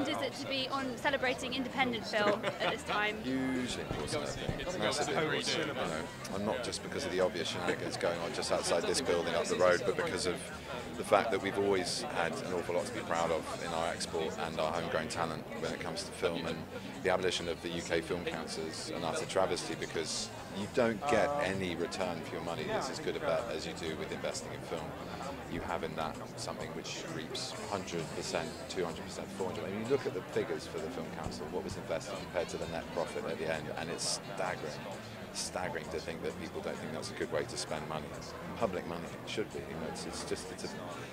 important is it to be on celebrating independent film at this time? Hugely important, I think. It's massively important. You know, and not just because of the obvious shenanigans going on just outside this building up the road, but because of the fact that we've always had an awful lot to be proud of in our export and our homegrown talent when it comes to film. And the abolition of the UK Film Council is an utter travesty, because you don't get any return for your money that's as good a bet as you do with investing in film. You have in that something which reaps 100%, 200%, 400%. I mean, you look at the figures for the Film Council, what was invested compared to the net profit at the end, and it's staggering. It's staggering to think that people don't think that's a good way to spend money. Public money, it should be. You know,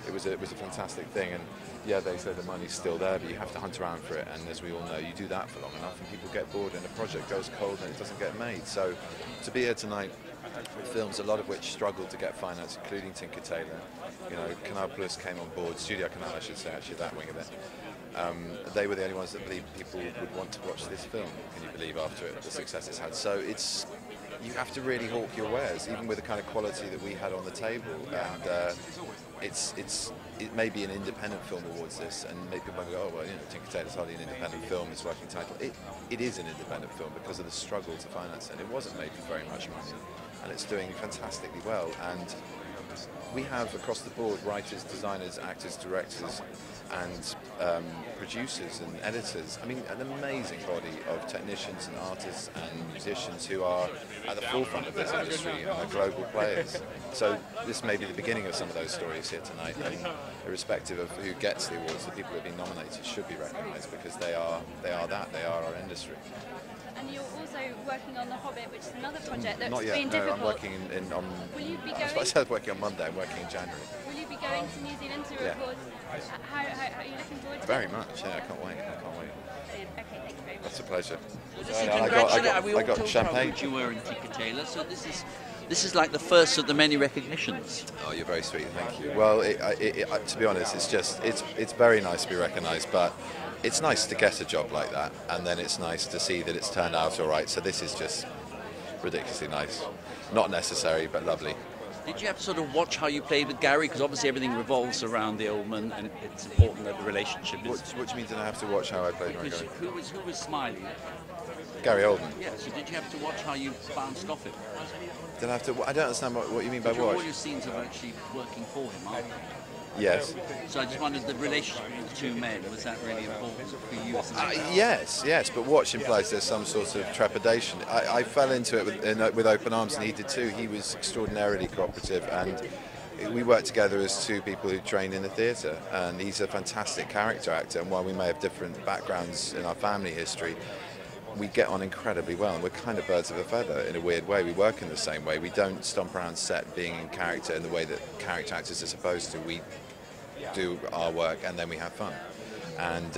it was a fantastic thing, and yeah, they say the money's still there, but you have to hunt around for it. And as we all know, you do that for long enough, and people get bored, and the project goes cold, and it doesn't get made. So, to be here tonight with films, a lot of which struggled to get finance, including Tinker Tailor. You know, Canal Plus came on board, Studio Canal, I should say, actually, that wing of it. They were the only ones that believed people would want to watch this film, can you believe, after the success it's had. So you have to really hawk your wares, even with the kind of quality that we had on the table. And it may be an independent film awards this, and maybe people might go, oh well, you know, Tinker Tailor's hardly an independent film, it's working title. It is an independent film because of the struggle to finance it. It wasn't made for very much money, and it's doing fantastically well. And we have across the board writers, designers, actors, directors, and producers and editors. I mean, an amazing body of technicians and artists and musicians who are at the forefront of this industry and are global players. So this may be the beginning of some of those stories here tonight, and irrespective of who gets the awards, the people who have been nominated should be recognised, because they are our industry. And you're also working on The Hobbit, which is another project that's Not yet, been no, difficult. I'm working on... Will you be going? I said working on Monday, I'm working in January. Will you be going to New Zealand to record? How are you looking forward to it? Very much, yeah, I can't wait. Okay, thank you very much. That's a pleasure. I got champagne. Which you were in Tinker Tailor, so this is like the first of the many recognitions. Oh, you're very sweet, thank you. Well, to be honest, it's very nice to be recognised, but it's nice to get a job like that, and then it's nice to see that it's turned out all right. So this is just ridiculously nice. Not necessary, but lovely. Did you have to sort of watch how you played with Gary? Because obviously everything revolves around the old man, and it's important that the relationship is... What do you mean, did I have to watch how I played with Gary? Who was smiling? Gary Oldman. Yeah, so did you have to watch how you bounced off him? Did I have to... I don't understand what you mean by watch. All your scenes are actually working for him, aren't they? Yes. So I just wondered, the relationship with the two men, was that really important for you? Yes, but watch implies there's some sort of trepidation. I fell into it with open arms, and he did too. He was extraordinarily cooperative, and we worked together as two people who trained in the theatre, and he's a fantastic character actor, and while we may have different backgrounds in our family history, we get on incredibly well, and we're kind of birds of a feather in a weird way. We work in the same way. We don't stomp around set being in character in the way that character actors are supposed to. We do our work and then we have fun. And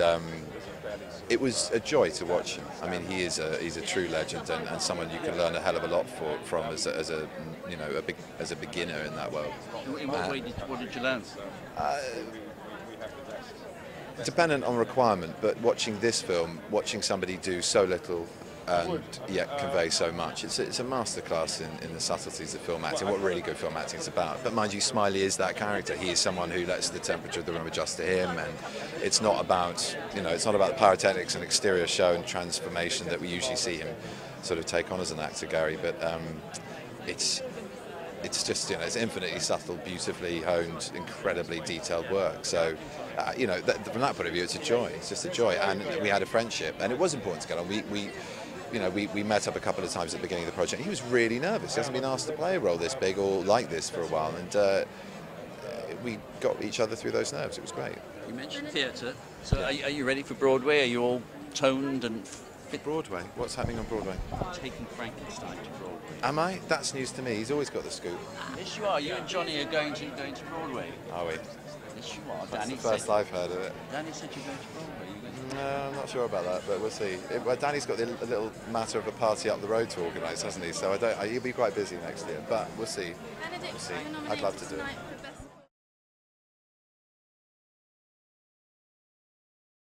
it was a joy to watch him. I mean, he's a true legend, and someone you can learn a hell of a lot from as a beginner in that world. In what way what did you learn? Dependent on requirement, but watching this film, watching somebody do so little and yet convey so much, it's a masterclass in the subtleties of film acting, what really good film acting is about. But mind you, Smiley is that character. He is someone who lets the temperature of the room adjust to him, and it's not about the pyrotechnics and exterior show and transformation that we usually see him sort of take on as an actor, Gary. But it's just, it's infinitely subtle, beautifully honed, incredibly detailed work. So, from that point of view, it's a joy. It's just a joy. And we had a friendship, and it was important to get on. We met up a couple of times at the beginning of the project. He was really nervous. He hasn't been asked to play a role this big or like this for a while, and we got each other through those nerves. It was great. You mentioned theatre. So are you ready for Broadway? Are you all toned and fit? Broadway? What's happening on Broadway? Taking Frankenstein to Broadway. Am I? That's news to me. He's always got the scoop. Yes, you are. You and Johnny are going to Broadway. Are we? Yes, you are. That's the first I've heard of it. Danny said you're going to Broadway. No, I'm not sure about that, but we'll see. Danny's got a little matter of a party up the road to organise, hasn't he? So he'll be quite busy next year, but we'll see. Benedict, we'll see. you're I'd love to do it. nominated tonight for Best